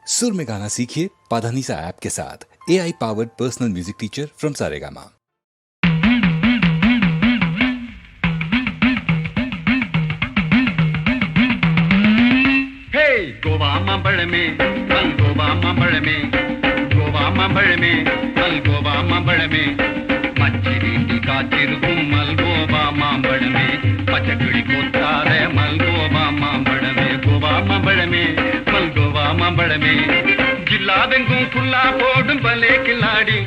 सुर में गाना सीखिए पाधानीसा ऐप के साथ। AI powered personal music teacher from Saregama. गोवा मांबड़ में मल गोवा मांबड़ में गोवा मांबड़ में मल गोवा मांबड़ में मच्छी काचिरुकुम मल गोवा मांबड़ में पचकड़ी कोत्तारे मल गोवा मांबड़ में गोवा मांबड़ में मल गोवा मांबड़ में जिला வெங்கும் புல்லா போடும் பலே கில்லாடி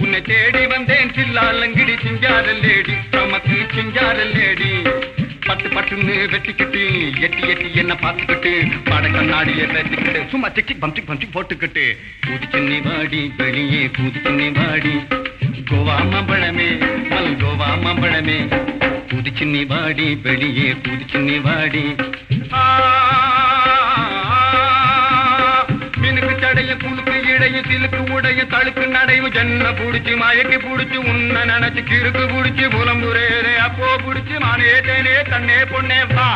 உன்னை தேடி வந்தேன் சில்லாலங்கிடி சிங்காரல்லேடி நமக்கு சிங்காரல்லேடி பட்டு பட்டுன்னு வெட்டிக்கிட்டு எட்டி எட்டி என்ன பார்த்துக்கிட்டு பட கண்ணாடியை வெட்டிக்கிட்டு சும்மா சிக்கி பம்சி பம்சி போட்டுக்கிட்டு பூதிச்சின்னி வாடி வெளியே பூதிச்சின்னி வாடி கோவா மாம்பழமே மல் கோவா மாம்பழமே பூதிச்சின்னி வாடி வெளியே பூதிச்சின்னி வாடி மினுக்கு சடைய புழுக்கு இடைய சிலுக்கு உடைய தழுக்கு நடைவு ஜன்ன புடிச்சு மயக்கி புடிச்சு உன்ன நினைச்சு கிறுக்கு புடிச்சு புலம்புரேரே அப்போ புடிச்சு மானே தேனே தன்னே பொண்ணே வா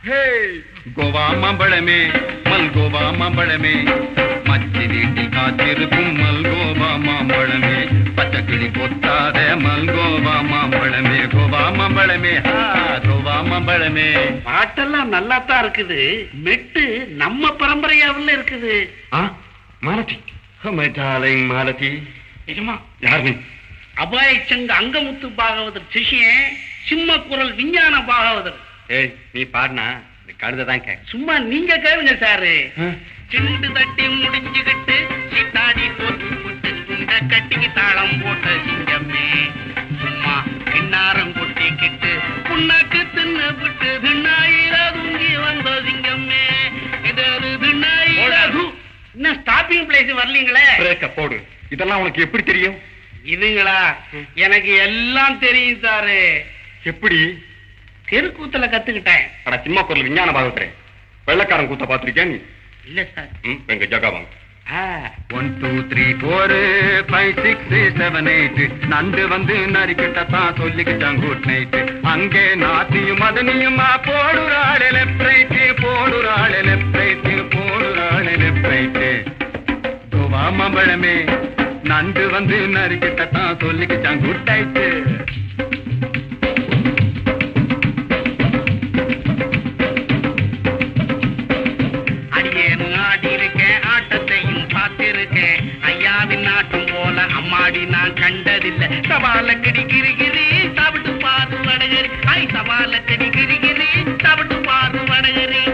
ஹே கோவா மாம்பழமே மல் கோவா மாம்பழமே மச்சி வீட்டில் காத்திருக்கும் மல் கோவா மாம்பழமே பச்சக்கிளி கொத்தாத மல் கோவா மாம்பழமே கோவா மாம்பழமே கோவா மாம்பழமே. பாட்டெல்லாம் நல்லா தான் இருக்குது, மெட்டு நம்ம பரம்பரையாவில் இருக்குது. மாலதி மாலதி நிஜமா? யார் நீ? அபாய சங்க அங்கமுத்து பாகவதர் சிஷியன் சிம்ம குரல் விஞ்ஞான பாகவதர். ஏய் நீ பாடுனா கழுதான் கேட்க. சும்மா நீங்க கேளுங்க சாரு. சிண்டு தட்டி முடிஞ்சுக்கிட்டு சித்தாடி போட்டு போட்டு குண்ட கட்டிக்கு தாளம் போட்ட சிங்கமே சும்மா கிண்ணாரம் கொட்டிக்கிட்டு புண்ணாக்கு தின்னு விட்டு திண்ணாயிர தூங்கி வந்த சிங்கமே இது திண்ணாயிர. இன்னும் ஸ்டாப்பிங் பிளேஸ் வரலீங்களே. பிரேக்க போடு. இதெல்லாம் உனக்கு எப்படி தெரியும்? இதுங்களா எனக்கு எல்லாம் தெரியும் சாரு. எப்படி? தெருக்கூத்துல கத்துக்கிட்டேன். அட சிம்ம குரல் விஞ்ஞான பாகவதரே, வெள்ளக்காரன் கூத்த பாத்திருக்கியா நீ? இல்ல சார். எங்க ஜகா வாங்க. 1 2 3 4 5 6 7 8 நண்டு வந்து நரிக்கிட்டதான் சொல்லிக்கிட்டான் குட் நைட். அங்கே நாத்தியும் மதனியுமா போடுறாள் லெஃப்ட் ரைட் போடுறாள் லெஃப்ட் ரைட் போடுறாள் லெஃப்ட் ரைட். கோவா மாம்பழமே நண்டு வந்து நரிக்கிட்டதான் சொல்லிக்கிட்டான் குட் நைட். ஐயாவின் நாட்டம் போல அம்மாடி நான் கண்டதில்லை. சவால கிடிகிரிகிரி தவிட்டு பாரு வடகரி. ஐ சவால கிடிகிரிகிரி தவிட்டு பாரு வடகரி.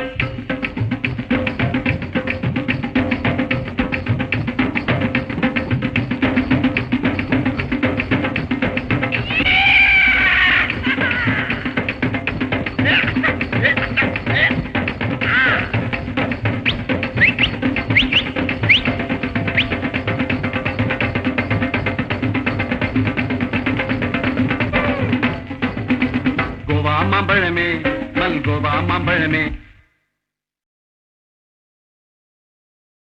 மாம்பழமே மல் கோவா மாம்பழமே